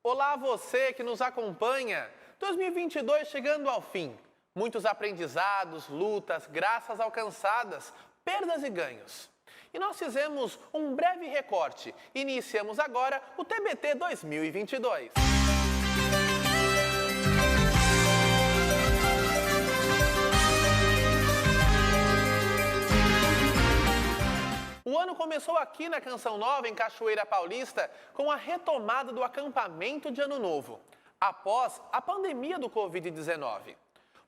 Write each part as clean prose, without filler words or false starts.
Olá você que nos acompanha. 2022 chegando ao fim. Muitos aprendizados, lutas, graças alcançadas, perdas e ganhos. E nós fizemos um breve recorte. Iniciamos agora o TBT 2022. O ano começou aqui na Canção Nova, em Cachoeira Paulista, com a retomada do acampamento de Ano Novo, após a pandemia do Covid-19.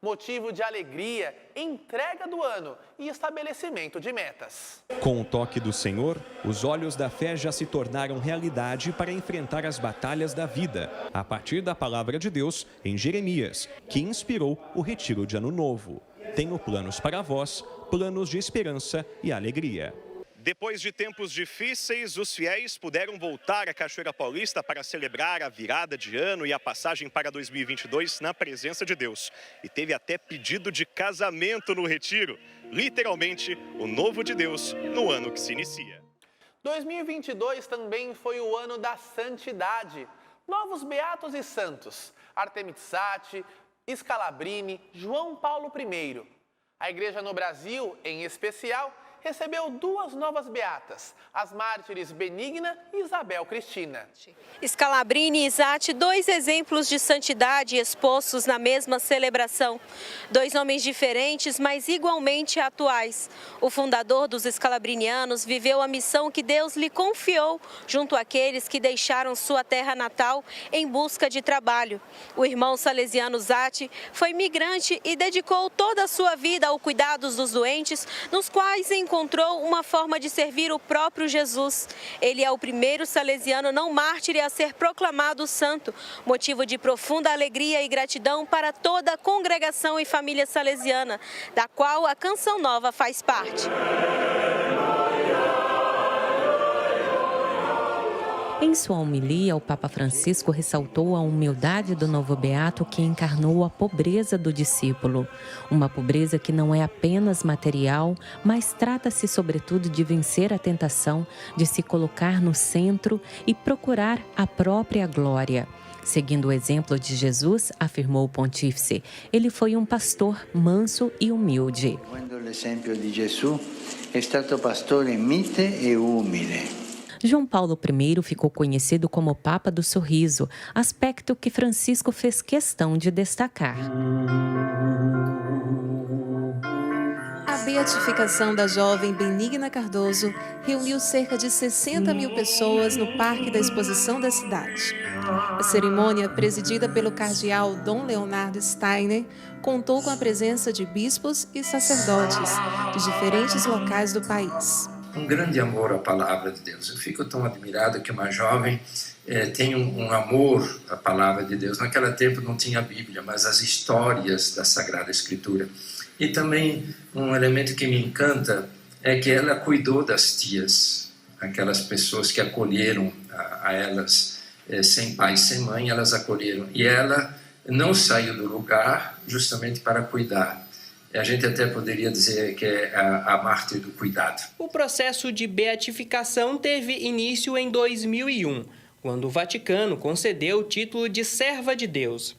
Motivo de alegria, entrega do ano e estabelecimento de metas. Com o toque do Senhor, os olhos da fé já se tornaram realidade para enfrentar as batalhas da vida, a partir da palavra de Deus em Jeremias, que inspirou o retiro de Ano Novo. Tenho planos para vós, planos de esperança e alegria. Depois de tempos difíceis, os fiéis puderam voltar à Cachoeira Paulista para celebrar a virada de ano e a passagem para 2022 na presença de Deus. E teve até pedido de casamento no retiro. Literalmente, o novo de Deus no ano que se inicia. 2022 também foi o ano da santidade. Novos beatos e santos, Artemisia, Scalabrini, João Paulo I. A Igreja no Brasil, em especial, recebeu duas novas beatas, as mártires Benigna e Isabel Cristina. Scalabrini e Zatti, dois exemplos de santidade expostos na mesma celebração. Dois nomes diferentes, mas igualmente atuais. O fundador dos scalabrinianos viveu a missão que Deus lhe confiou junto àqueles que deixaram sua terra natal em busca de trabalho. O irmão salesiano Zatti foi migrante e dedicou toda a sua vida ao cuidado dos doentes, nos quais encontrou uma forma de servir o próprio Jesus. Ele é o primeiro salesiano não mártir a ser proclamado santo, motivo de profunda alegria e gratidão para toda a congregação e família salesiana, da qual a Canção Nova faz parte. Em sua homilia, o Papa Francisco ressaltou a humildade do novo beato que encarnou a pobreza do discípulo. Uma pobreza que não é apenas material, mas trata-se sobretudo de vencer a tentação de se colocar no centro e procurar a própria glória. Seguindo o exemplo de Jesus, afirmou o pontífice, ele foi um pastor manso e humilde. Seguendo o exemplo de Jesus, é stato pastore mite e umile. João Paulo I ficou conhecido como Papa do Sorriso, aspecto que Francisco fez questão de destacar. A beatificação da jovem Benigna Cardoso reuniu cerca de 60 mil pessoas no Parque da Exposição da cidade. A cerimônia, presidida pelo cardeal Dom Leonardo Steiner, contou com a presença de bispos e sacerdotes de diferentes locais do país. Um grande amor à palavra de Deus. Eu fico tão admirado que uma jovem tem um amor à palavra de Deus. Naquele tempo não tinha Bíblia, mas as histórias da Sagrada Escritura. E também um elemento que me encanta é que ela cuidou das tias, aquelas pessoas que acolheram a elas sem pai, sem mãe, elas acolheram. E ela não saiu do lugar justamente para cuidar. A gente até poderia dizer que é a mártir do cuidado. O processo de beatificação teve início em 2001, quando o Vaticano concedeu o título de serva de Deus.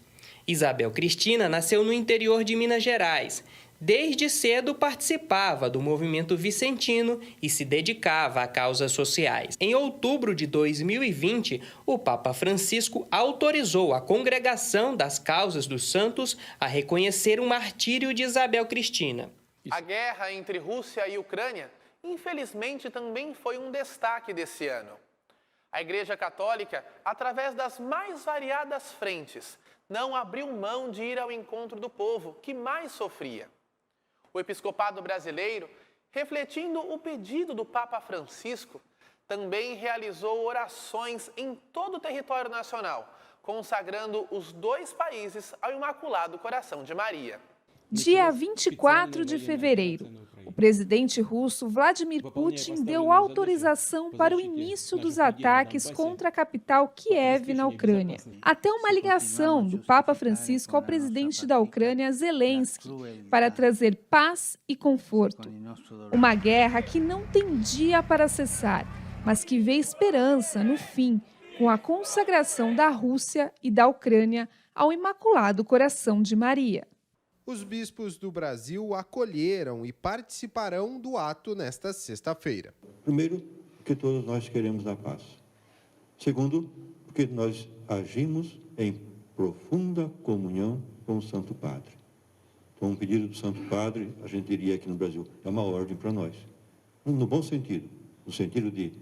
Isabel Cristina nasceu no interior de Minas Gerais. Desde cedo participava do movimento vicentino e se dedicava a causas sociais. Em outubro de 2020, o Papa Francisco autorizou a Congregação das Causas dos Santos a reconhecer o martírio de Isabel Cristina. A guerra entre Rússia e Ucrânia, infelizmente, também foi um destaque desse ano. A Igreja Católica, através das mais variadas frentes, não abriu mão de ir ao encontro do povo que mais sofria. O episcopado brasileiro, refletindo o pedido do Papa Francisco, também realizou orações em todo o território nacional, consagrando os dois países ao Imaculado Coração de Maria. Dia 24 de fevereiro, o presidente russo Vladimir Putin deu autorização para o início dos ataques contra a capital Kiev, na Ucrânia. Até uma ligação do Papa Francisco ao presidente da Ucrânia, Zelensky, para trazer paz e conforto. Uma guerra que não tem dia para cessar, mas que vê esperança no fim, com a consagração da Rússia e da Ucrânia ao Imaculado Coração de Maria. Os bispos do Brasil acolheram e participarão do ato nesta sexta-feira. Primeiro, porque todos nós queremos a paz. Segundo, porque nós agimos em profunda comunhão com o Santo Padre. Então, um pedido do Santo Padre, a gente diria aqui no Brasil, é uma ordem para nós. No bom sentido, no sentido de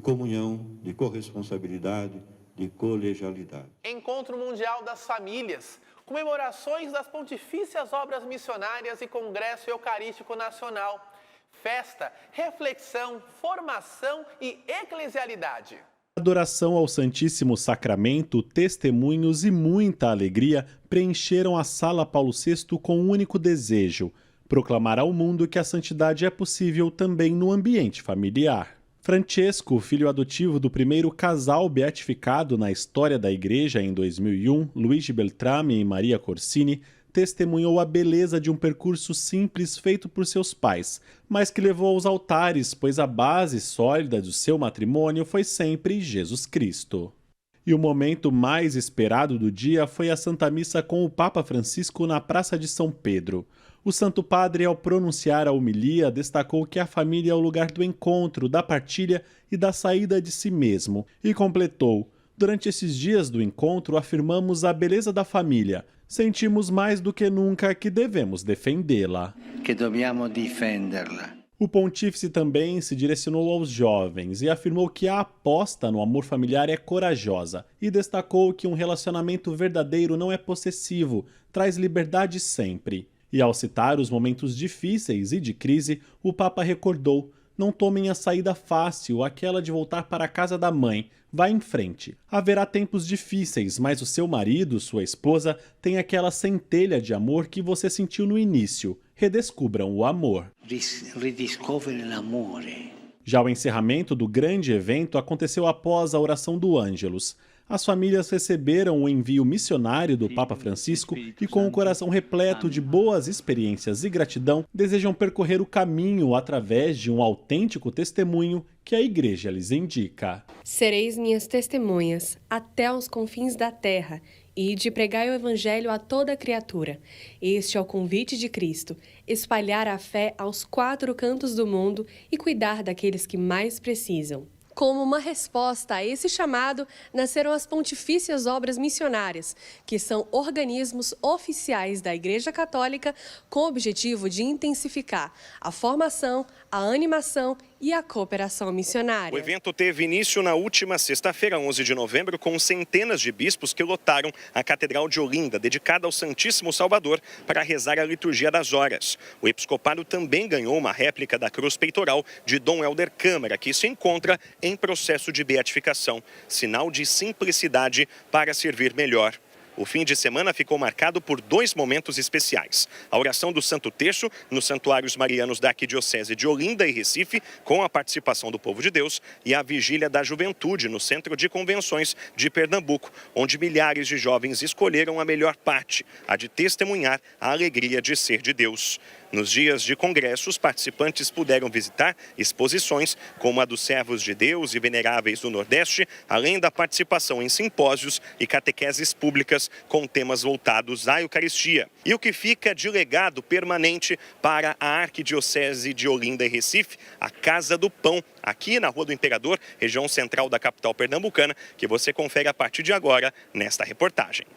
comunhão, de corresponsabilidade, de colegialidade. Encontro Mundial das Famílias, comemorações das Pontifícias Obras Missionárias e Congresso Eucarístico Nacional. Festa, reflexão, formação e eclesialidade. Adoração ao Santíssimo Sacramento, testemunhos e muita alegria preencheram a Sala Paulo VI com um único desejo: proclamar ao mundo que a santidade é possível também no ambiente familiar. Francesco, filho adotivo do primeiro casal beatificado na história da Igreja em 2001, Luigi Beltrame e Maria Corsini, testemunhou a beleza de um percurso simples feito por seus pais, mas que levou aos altares, pois a base sólida do seu matrimônio foi sempre Jesus Cristo. E o momento mais esperado do dia foi a Santa Missa com o Papa Francisco na Praça de São Pedro. O Santo Padre, ao pronunciar a homilia, destacou que a família é o lugar do encontro, da partilha e da saída de si mesmo, e completou: durante esses dias do encontro afirmamos a beleza da família. Sentimos mais do que nunca que devemos defendê-la. Que dobbiamo difenderla. O pontífice também se direcionou aos jovens e afirmou que a aposta no amor familiar é corajosa e destacou que um relacionamento verdadeiro não é possessivo, traz liberdade sempre. E ao citar os momentos difíceis e de crise, o Papa recordou: não tomem a saída fácil, aquela de voltar para a casa da mãe. Vá em frente. Haverá tempos difíceis, mas o seu marido, sua esposa, tem aquela centelha de amor que você sentiu no início. Redescubram o amor. Rediscover l'amore. Já o encerramento do grande evento aconteceu após a oração do Ângelus. As famílias receberam o envio missionário do Papa Francisco e, com o coração repleto de boas experiências e gratidão, desejam percorrer o caminho através de um autêntico testemunho que a Igreja lhes indica. Sereis minhas testemunhas até aos confins da terra, e de pregai o Evangelho a toda criatura. Este é o convite de Cristo: espalhar a fé aos 4 cantos do mundo e cuidar daqueles que mais precisam. Como uma resposta a esse chamado, nasceram as Pontifícias Obras Missionárias, que são organismos oficiais da Igreja Católica com o objetivo de intensificar a formação, a animação e a cooperação missionária. O evento teve início na última sexta-feira, 11 de novembro, com centenas de bispos que lotaram a Catedral de Olinda, dedicada ao Santíssimo Salvador, para rezar a liturgia das horas. O episcopado também ganhou uma réplica da cruz peitoral de Dom Helder Câmara, que se encontra em processo de beatificação, sinal de simplicidade para servir melhor. O fim de semana ficou marcado por 2 momentos especiais: a oração do Santo Terço nos santuários marianos da Arquidiocese de Olinda e Recife, com a participação do povo de Deus, e a Vigília da Juventude no Centro de Convenções de Pernambuco, onde milhares de jovens escolheram a melhor parte, a de testemunhar a alegria de ser de Deus. Nos dias de congresso, os participantes puderam visitar exposições como a dos Servos de Deus e Veneráveis do Nordeste, além da participação em simpósios e catequeses públicas com temas voltados à Eucaristia. E o que fica de legado permanente para a Arquidiocese de Olinda e Recife, a Casa do Pão, aqui na Rua do Imperador, região central da capital pernambucana, que você confere a partir de agora nesta reportagem. –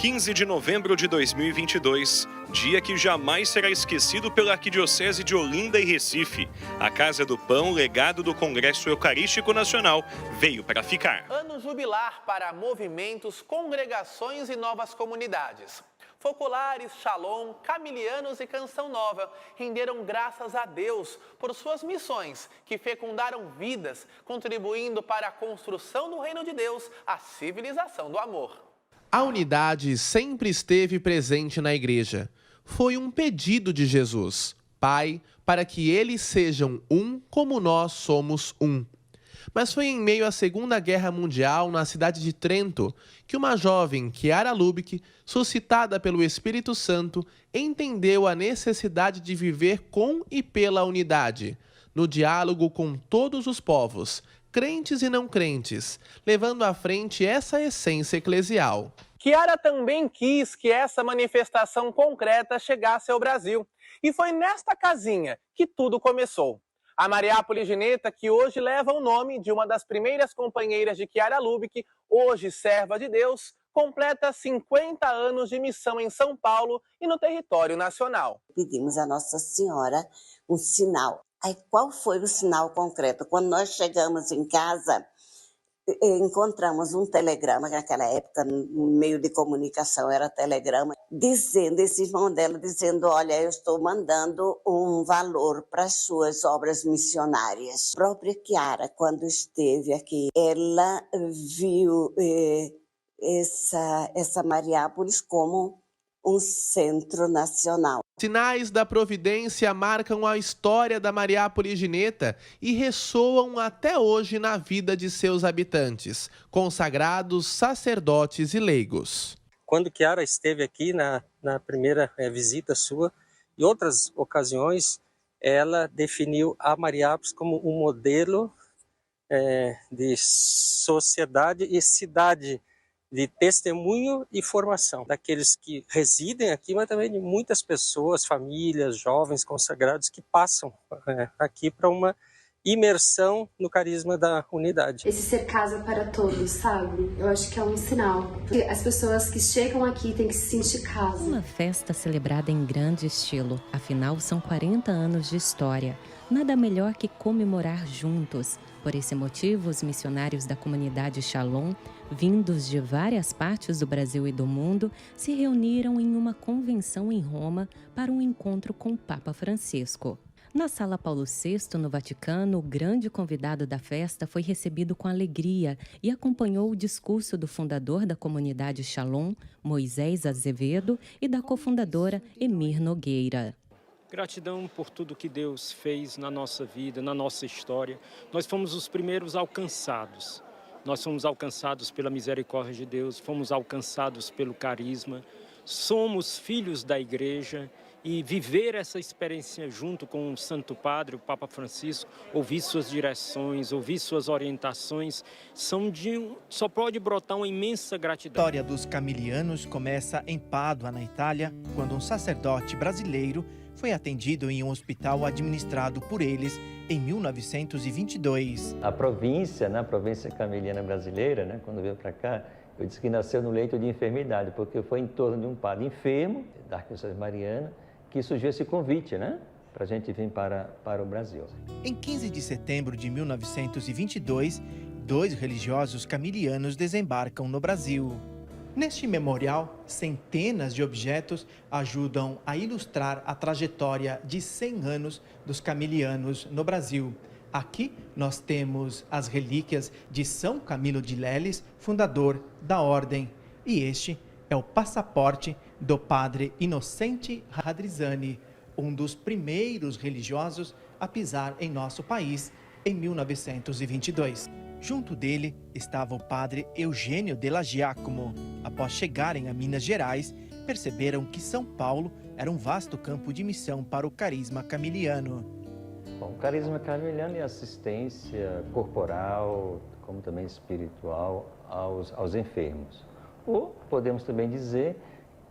15 de novembro de 2022, dia que jamais será esquecido pela Arquidiocese de Olinda e Recife. A Casa do Pão, legado do Congresso Eucarístico Nacional, veio para ficar. Ano jubilar para movimentos, congregações e novas comunidades. Focolares, Shalom, Camilianos e Canção Nova renderam graças a Deus por suas missões, que fecundaram vidas, contribuindo para a construção do reino de Deus, a civilização do amor. A unidade sempre esteve presente na igreja. Foi um pedido de Jesus, Pai, para que eles sejam um como nós somos um. Mas foi em meio à Segunda Guerra Mundial, na cidade de Trento, que uma jovem, Chiara Lubick, suscitada pelo Espírito Santo, entendeu a necessidade de viver com e pela unidade. no diálogo com todos os povos, crentes e não crentes, levando à frente essa essência eclesial. Chiara também quis que essa manifestação concreta chegasse ao Brasil. E foi nesta casinha que tudo começou. A Mariápolis Gineta, que hoje leva o nome de uma das primeiras companheiras de Chiara Lubick, hoje serva de Deus, completa 50 anos de missão em São Paulo e no território nacional. Pedimos a Nossa Senhora um sinal. Aí qual foi o sinal concreto? Quando nós chegamos em casa, encontramos um telegrama, que naquela época, no meio de comunicação era telegrama, dizendo, esse irmão dela dizendo, olha, eu estou mandando um valor para as suas obras missionárias. A própria Chiara, quando esteve aqui, ela viu essa Mariápolis como um centro nacional. Sinais da providência marcam a história da Mariápolis Gineta e ressoam até hoje na vida de seus habitantes, consagrados, sacerdotes e leigos. Quando Chiara esteve aqui na primeira visita sua e outras ocasiões, ela definiu a Mariápolis como um modelo de sociedade e cidade de testemunho e formação daqueles que residem aqui, mas também de muitas pessoas, famílias, jovens consagrados que passam aqui para uma imersão no carisma da unidade. Esse ser casa para todos, sabe? Eu acho que é um sinal. Porque as pessoas que chegam aqui têm que se sentir casa. Uma festa celebrada em grande estilo. Afinal, são 40 anos de história. Nada melhor que comemorar juntos. Por esse motivo, os missionários da comunidade Shalom, vindos de várias partes do Brasil e do mundo, se reuniram em uma convenção em Roma para um encontro com o Papa Francisco. Na Sala Paulo VI, no Vaticano, o grande convidado da festa foi recebido com alegria e acompanhou o discurso do fundador da comunidade Shalom, Moisés Azevedo, e da cofundadora Emir Nogueira. Gratidão por tudo que Deus fez na nossa vida, na nossa história. Nós fomos os primeiros alcançados. Nós fomos alcançados pela misericórdia de Deus, fomos alcançados pelo carisma. Somos filhos da igreja e viver essa experiência junto com o Santo Padre, o Papa Francisco, ouvir suas direções, ouvir suas orientações, só pode brotar uma imensa gratidão. A história dos camilianos começa em Pádua, na Itália, quando um sacerdote brasileiro foi atendido em um hospital administrado por eles em 1922. A província camiliana brasileira, quando veio para cá, eu disse que nasceu no leito de enfermidade, porque foi em torno de um padre enfermo, da Arquidiocese Mariana, que surgiu esse convite, para a gente vir para o Brasil. Em 15 de setembro de 1922, 2 religiosos camilianos desembarcam no Brasil. Neste memorial, centenas de objetos ajudam a ilustrar a trajetória de 100 anos dos camilianos no Brasil. Aqui nós temos as relíquias de São Camilo de Leles, fundador da ordem. E este é o passaporte do padre Inocente Radrizani, um dos primeiros religiosos a pisar em nosso país em 1922. Junto dele estava o padre Eugênio Della Giacomo. Após chegarem a Minas Gerais, perceberam que São Paulo era um vasto campo de missão para o carisma camiliano. Bom, o carisma camiliano é assistência corporal, como também espiritual, aos enfermos. Ou podemos também dizer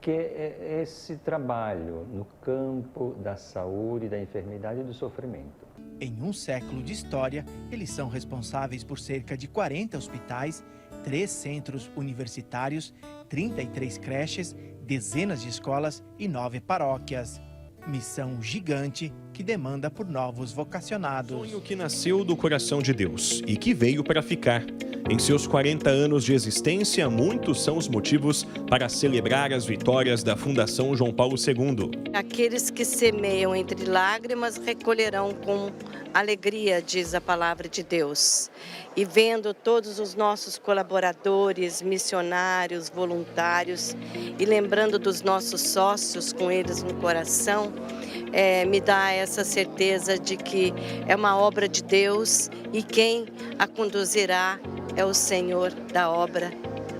que é esse trabalho no campo da saúde, da enfermidade e do sofrimento. Em um século de história, eles são responsáveis por cerca de 40 hospitais, 3 centros universitários, 33 creches, dezenas de escolas e 9 paróquias. Missão gigante que demanda por novos vocacionados. Sonho que nasceu do coração de Deus e que veio para ficar. Em seus 40 anos de existência, muitos são os motivos para celebrar as vitórias da Fundação João Paulo II. Aqueles que semeiam entre lágrimas recolherão com alegria, diz a palavra de Deus. E vendo todos os nossos colaboradores, missionários, voluntários, e lembrando dos nossos sócios com eles no coração, me dá essa certeza de que é uma obra de Deus e quem a conduzirá é o Senhor da obra,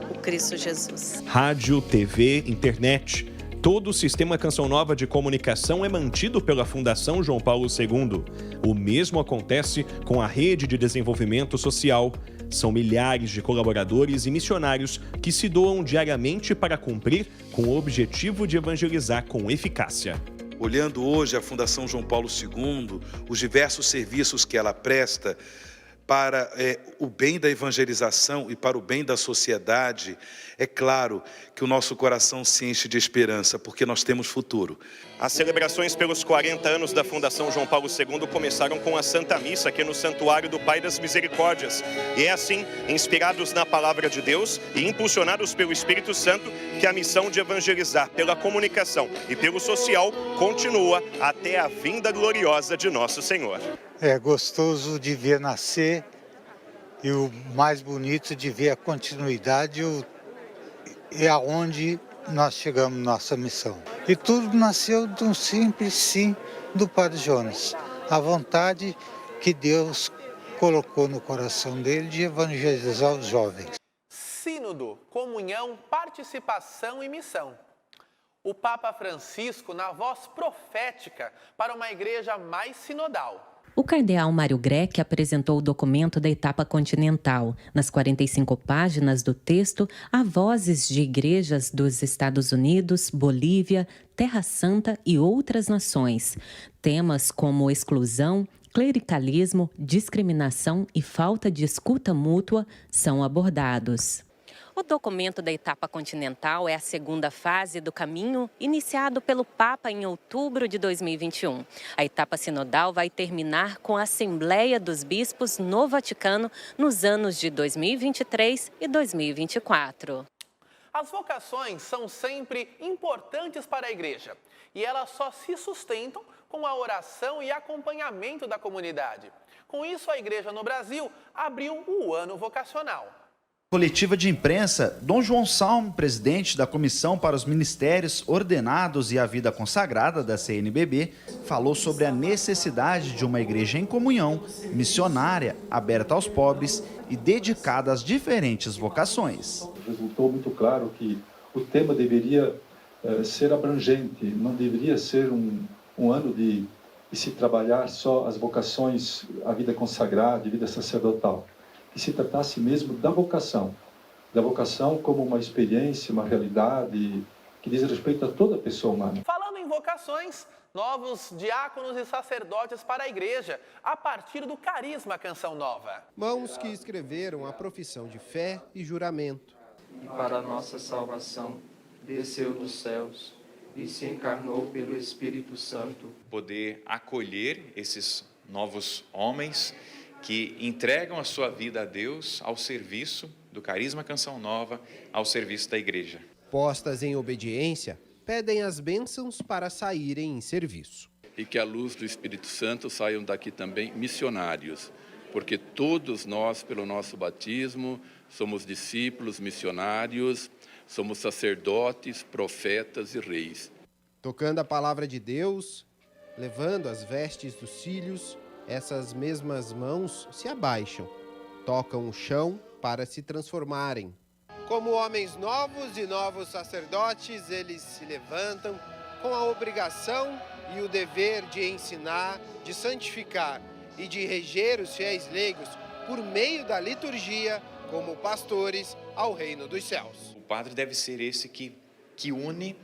o Cristo Jesus. Rádio, TV, internet. Todo o sistema Canção Nova de comunicação é mantido pela Fundação João Paulo II. O mesmo acontece com a Rede de Desenvolvimento Social. São milhares de colaboradores e missionários que se doam diariamente para cumprir com o objetivo de evangelizar com eficácia. Olhando hoje a Fundação João Paulo II, os diversos serviços que ela presta para o bem da evangelização e para o bem da sociedade, é claro que o nosso coração se enche de esperança, porque nós temos futuro. As celebrações pelos 40 anos da Fundação João Paulo II começaram com a Santa Missa aqui no Santuário do Pai das Misericórdias. E é assim, inspirados na Palavra de Deus e impulsionados pelo Espírito Santo, que a missão de evangelizar pela comunicação e pelo social continua até a vinda gloriosa de nosso Senhor. É gostoso de ver nascer e o mais bonito de ver a continuidade e aonde nós chegamos nossa missão. E tudo nasceu de um simples sim do Padre Jonas. A vontade que Deus colocou no coração dele de evangelizar os jovens. Sínodo, comunhão, participação e missão. O Papa Francisco na voz profética para uma igreja mais sinodal. O cardeal Mário Grech apresentou o documento da etapa continental. Nas 45 páginas do texto, há vozes de igrejas dos Estados Unidos, Bolívia, Terra Santa e outras nações. Temas como exclusão, clericalismo, discriminação e falta de escuta mútua são abordados. O documento da etapa continental é a segunda fase do caminho iniciado pelo Papa em outubro de 2021. A etapa sinodal vai terminar com a Assembleia dos Bispos no Vaticano nos anos de 2023 e 2024. As vocações são sempre importantes para a igreja e elas só se sustentam com a oração e acompanhamento da comunidade. Com isso, a igreja no Brasil abriu o ano vocacional. Coletiva de imprensa, Dom João Salmo, presidente da Comissão para os Ministérios Ordenados e a Vida Consagrada da CNBB, falou sobre a necessidade de uma igreja em comunhão, missionária, aberta aos pobres e dedicada às diferentes vocações. Resultou muito claro que o tema deveria ser abrangente, não deveria ser um ano de se trabalhar só as vocações, a vida consagrada, a vida sacerdotal. Que se tratasse mesmo da vocação como uma experiência, uma realidade que diz respeito a toda pessoa humana. Falando em vocações, novos diáconos e sacerdotes para a igreja, a partir do Carisma Canção Nova. Mãos que escreveram a profissão de fé e juramento. E para a nossa salvação, desceu dos céus e se encarnou pelo Espírito Santo. Poder acolher esses novos homens que entregam a sua vida a Deus ao serviço do Carisma Canção Nova, ao serviço da igreja. Postas em obediência, pedem as bênçãos para saírem em serviço. E que a luz do Espírito Santo saiam daqui também missionários, porque todos nós, pelo nosso batismo, somos discípulos missionários, somos sacerdotes, profetas e reis. Tocando a palavra de Deus, levando as vestes dos cílios, essas mesmas mãos se abaixam, tocam o chão para se transformarem. Como homens novos e novos sacerdotes, eles se levantam com a obrigação e o dever de ensinar, de santificar e de reger os fiéis leigos por meio da liturgia como pastores ao reino dos céus. O padre deve ser esse que une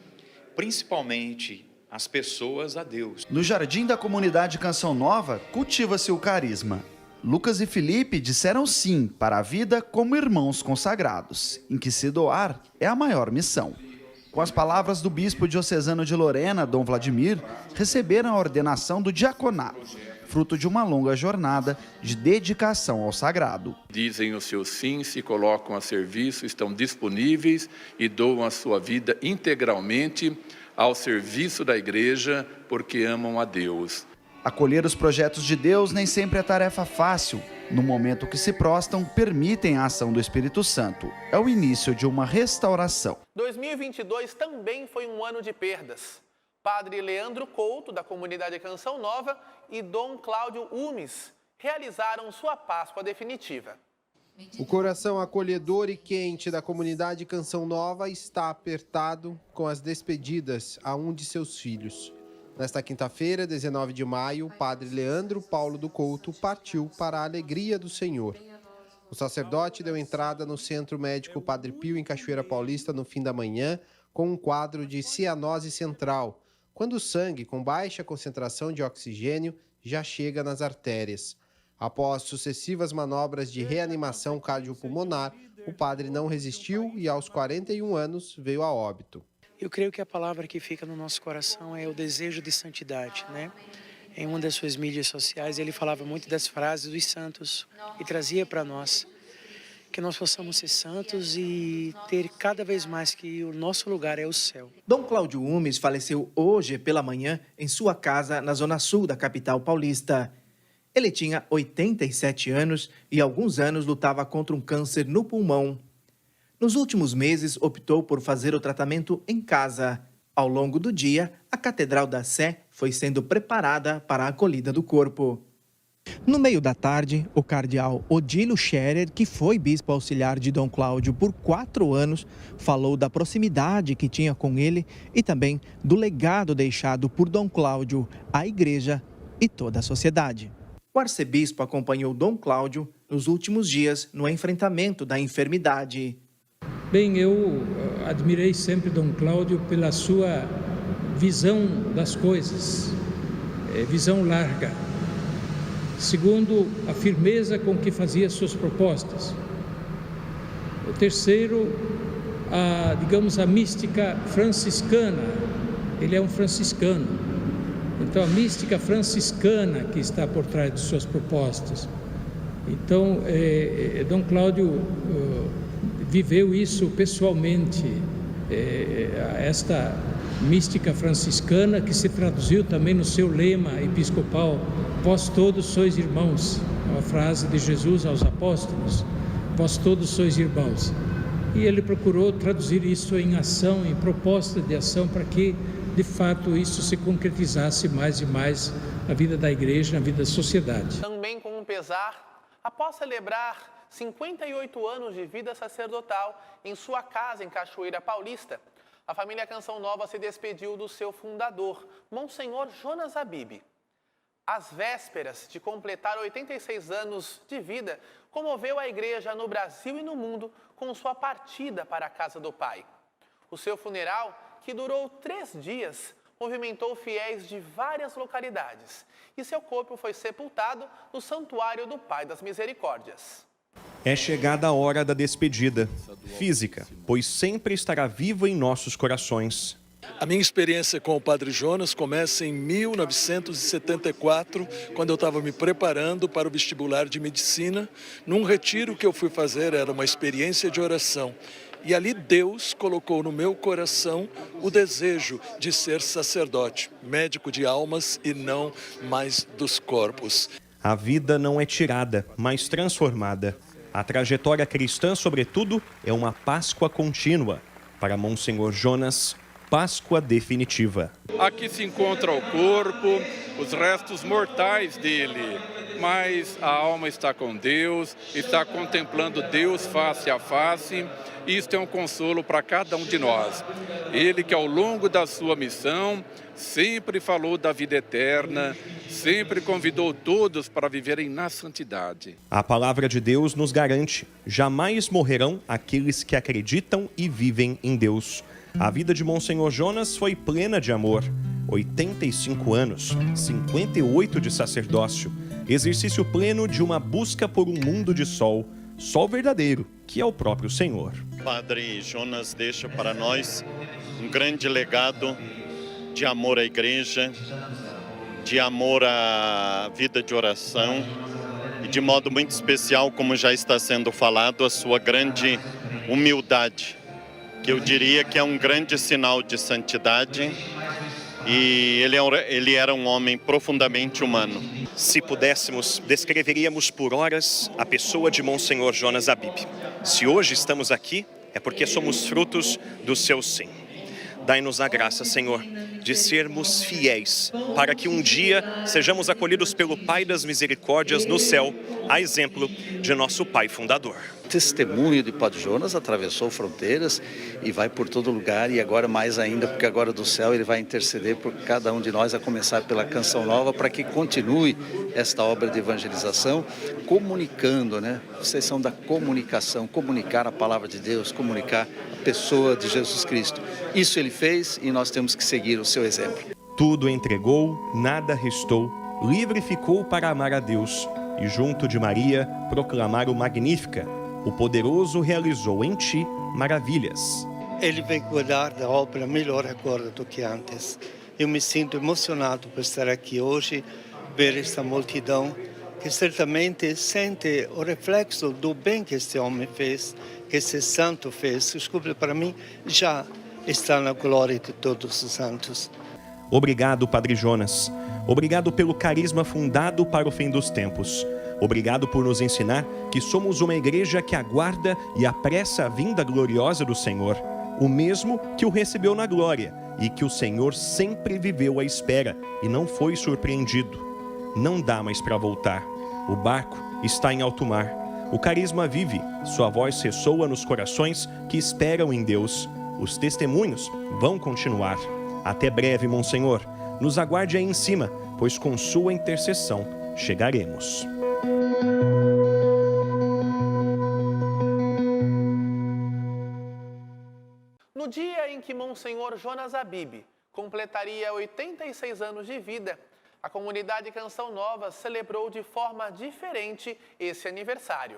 principalmente as pessoas a Deus. No jardim da comunidade Canção Nova, cultiva-se o carisma. Lucas e Felipe disseram sim para a vida como irmãos consagrados, em que se doar é a maior missão. Com as palavras do bispo diocesano de Lorena, Dom Vladimir, receberam a ordenação do diaconato, fruto de uma longa jornada de dedicação ao sagrado. Dizem o seu sim, se colocam a serviço, estão disponíveis e doam a sua vida integralmente ao serviço da igreja, porque amam a Deus. Acolher os projetos de Deus nem sempre é tarefa fácil. No momento que se prostam, permitem a ação do Espírito Santo. É o início de uma restauração. 2022 também foi um ano de perdas. Padre Leandro Couto, da comunidade Canção Nova, e Dom Cláudio Umes realizaram sua Páscoa definitiva. O coração acolhedor e quente da comunidade Canção Nova está apertado com as despedidas a um de seus filhos. Nesta quinta-feira, 19 de maio, o padre Leandro Paulo do Couto partiu para a alegria do Senhor. O sacerdote deu entrada no Centro Médico Padre Pio, em Cachoeira Paulista, no fim da manhã, com um quadro de cianose central, quando o sangue com baixa concentração de oxigênio já chega nas artérias. Após sucessivas manobras de reanimação cardiopulmonar, o padre não resistiu e, aos 41 anos, veio a óbito. Eu creio que a palavra que fica no nosso coração é o desejo de santidade, né? Em uma das suas mídias sociais, ele falava muito das frases dos santos e trazia para nós que nós possamos ser santos e ter cada vez mais que o nosso lugar é o céu. Dom Cláudio Umes faleceu hoje pela manhã em sua casa na zona sul da capital paulista. Ele tinha 87 anos e há alguns anos lutava contra um câncer no pulmão. Nos últimos meses, optou por fazer o tratamento em casa. Ao longo do dia, a Catedral da Sé foi sendo preparada para a acolhida do corpo. No meio da tarde, o cardeal Odilo Scherer, que foi bispo auxiliar de Dom Cláudio por 4 anos, falou da proximidade que tinha com ele e também do legado deixado por Dom Cláudio à Igreja e toda a sociedade. O arcebispo acompanhou Dom Cláudio nos últimos dias no enfrentamento da enfermidade. Bem, eu admirei sempre Dom Cláudio pela sua visão das coisas, visão larga. Segundo, a firmeza com que fazia suas propostas. O terceiro, a mística franciscana. Ele é um franciscano. Então, a mística franciscana que está por trás de suas propostas. Então, Dom Cláudio viveu isso pessoalmente, esta mística franciscana que se traduziu também no seu lema episcopal: vós todos sois irmãos, uma frase de Jesus aos apóstolos, vós todos sois irmãos. E ele procurou traduzir isso em ação, em proposta de ação, para que, de fato, isso se concretizasse mais e mais na vida da igreja, na vida da sociedade. Também com um pesar, após celebrar 58 anos de vida sacerdotal em sua casa em Cachoeira Paulista, a família Canção Nova se despediu do seu fundador, Monsenhor Jonas Habib. Às vésperas de completar 86 anos de vida, comoveu a igreja no Brasil e no mundo com sua partida para a casa do Pai. O seu funeral, que durou 3 dias, movimentou fiéis de várias localidades e seu corpo foi sepultado no Santuário do Pai das Misericórdias. É chegada a hora da despedida, física, pois sempre estará viva em nossos corações. A minha experiência com o Padre Jonas começa em 1974, quando eu estava me preparando para o vestibular de medicina. Num retiro que eu fui fazer, era uma experiência de oração. E ali Deus colocou no meu coração o desejo de ser sacerdote, médico de almas e não mais dos corpos. A vida não é tirada, mas transformada. A trajetória cristã, sobretudo, é uma Páscoa contínua. Para Monsenhor Jonas, Páscoa definitiva. Aqui se encontra o corpo, os restos mortais dele, mas a alma está com Deus, está contemplando Deus face a face. Isto é um consolo para cada um de nós. Ele que ao longo da sua missão sempre falou da vida eterna, sempre convidou todos para viverem na santidade. A palavra de Deus nos garante: jamais morrerão aqueles que acreditam e vivem em Deus. A vida de Monsenhor Jonas foi plena de amor. 85 anos, 58 de sacerdócio, exercício pleno de uma busca por um mundo de sol verdadeiro, que é o próprio Senhor. Padre Jonas deixa para nós um grande legado de amor à igreja, de amor à vida de oração e, de modo muito especial, como já está sendo falado, a sua grande humildade, que eu diria que é um grande sinal de santidade, e ele era um homem profundamente humano. Se pudéssemos, descreveríamos por horas a pessoa de Monsenhor Jonas Habib. Se hoje estamos aqui, é porque somos frutos do seu sim. Dai-nos a graça, Senhor, de sermos fiéis, para que um dia sejamos acolhidos pelo Pai das Misericórdias no céu, a exemplo de nosso pai fundador. O testemunho de Padre Jonas atravessou fronteiras e vai por todo lugar, e agora mais ainda, porque agora do céu ele vai interceder por cada um de nós, a começar pela Canção Nova, para que continue esta obra de evangelização, comunicando, né? Vocês são da comunicação, comunicar a palavra de Deus, comunicar a pessoa de Jesus Cristo. Isso ele fez e nós temos que seguir o seu exemplo. Tudo entregou, nada restou, livre ficou para amar a Deus e junto de Maria proclamar o Magnífica. O poderoso realizou em ti maravilhas. Ele vem cuidar da obra melhor agora do que antes. Eu me sinto emocionado por estar aqui hoje, ver esta multidão que certamente sente o reflexo do bem que este homem fez, que esse santo fez. Desculpe, para mim, já está na glória de todos os santos. Obrigado, Padre Jonas. Obrigado pelo carisma fundado para o fim dos tempos. Obrigado por nos ensinar que somos uma igreja que aguarda e apressa a vinda gloriosa do Senhor, o mesmo que o recebeu na glória e que o Senhor sempre viveu à espera e não foi surpreendido. Não dá mais para voltar. O barco está em alto mar. O carisma vive, sua voz ressoa nos corações que esperam em Deus. Os testemunhos vão continuar. Até breve, Monsenhor. Nos aguarde aí em cima, pois com sua intercessão chegaremos. No dia em que Monsenhor Jonas Habib completaria 86 anos de vida, a comunidade Canção Nova celebrou de forma diferente esse aniversário.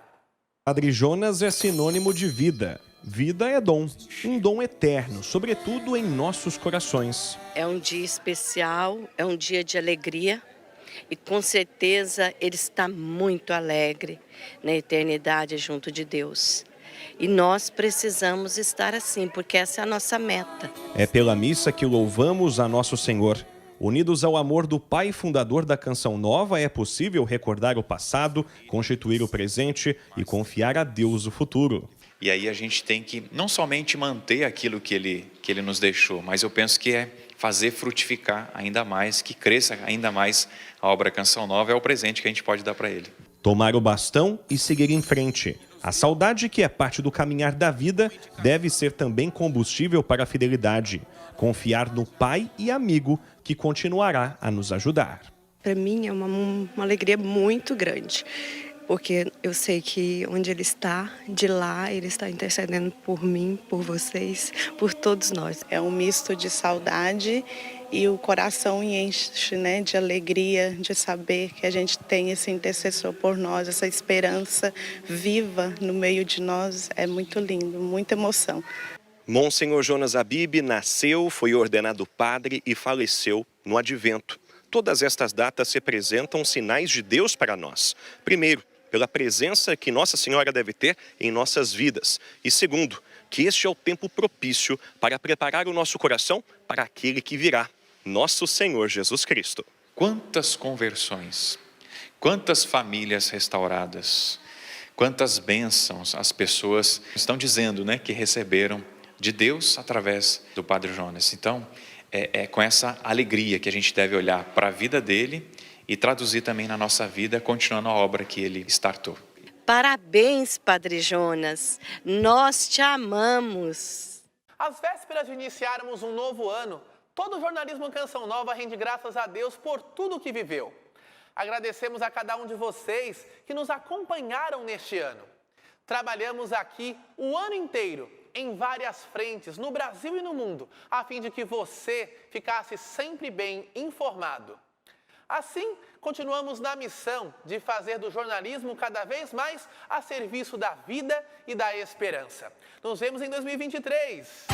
Padre Jonas é sinônimo de vida. Vida é dom, um dom eterno, sobretudo em nossos corações. É um dia especial, é um dia de alegria e com certeza ele está muito alegre na eternidade junto de Deus. E nós precisamos estar assim, porque essa é a nossa meta. É pela missa que louvamos a nosso Senhor. Unidos ao amor do Pai fundador da Canção Nova, é possível recordar o passado, constituir o presente e confiar a Deus o futuro. E aí a gente tem que não somente manter aquilo que ele nos deixou, mas eu penso que é fazer frutificar ainda mais, que cresça ainda mais a obra Canção Nova, é o presente que a gente pode dar para ele. Tomar o bastão e seguir em frente. A saudade, que é parte do caminhar da vida, deve ser também combustível para a fidelidade. Confiar no Pai e amigo que continuará a nos ajudar. Para mim é uma alegria muito grande, porque eu sei que onde ele está, de lá ele está intercedendo por mim, por vocês, por todos nós. É um misto de saudade e o coração enche, né, de alegria, de saber que a gente tem esse intercessor por nós, essa esperança viva no meio de nós. É muito lindo, muita emoção. Monsenhor Jonas Habib nasceu, foi ordenado padre e faleceu no Advento. Todas estas datas representam sinais de Deus para nós. Primeiro, pela presença que Nossa Senhora deve ter em nossas vidas. E segundo, que este é o tempo propício para preparar o nosso coração para aquele que virá, nosso Senhor Jesus Cristo. Quantas conversões, quantas famílias restauradas, quantas bênçãos as pessoas estão dizendo, né, que receberam de Deus através do Padre Jonas. Então, é com essa alegria que a gente deve olhar para a vida dele e traduzir também na nossa vida, continuando a obra que ele startou. Parabéns, Padre Jonas. Nós te amamos. Às vésperas de iniciarmos um novo ano, todo o jornalismo Canção Nova rende graças a Deus por tudo o que viveu. Agradecemos a cada um de vocês que nos acompanharam neste ano. Trabalhamos aqui o ano inteiro, em várias frentes, no Brasil e no mundo, a fim de que você ficasse sempre bem informado. Assim, continuamos na missão de fazer do jornalismo cada vez mais a serviço da vida e da esperança. Nos vemos em 2023!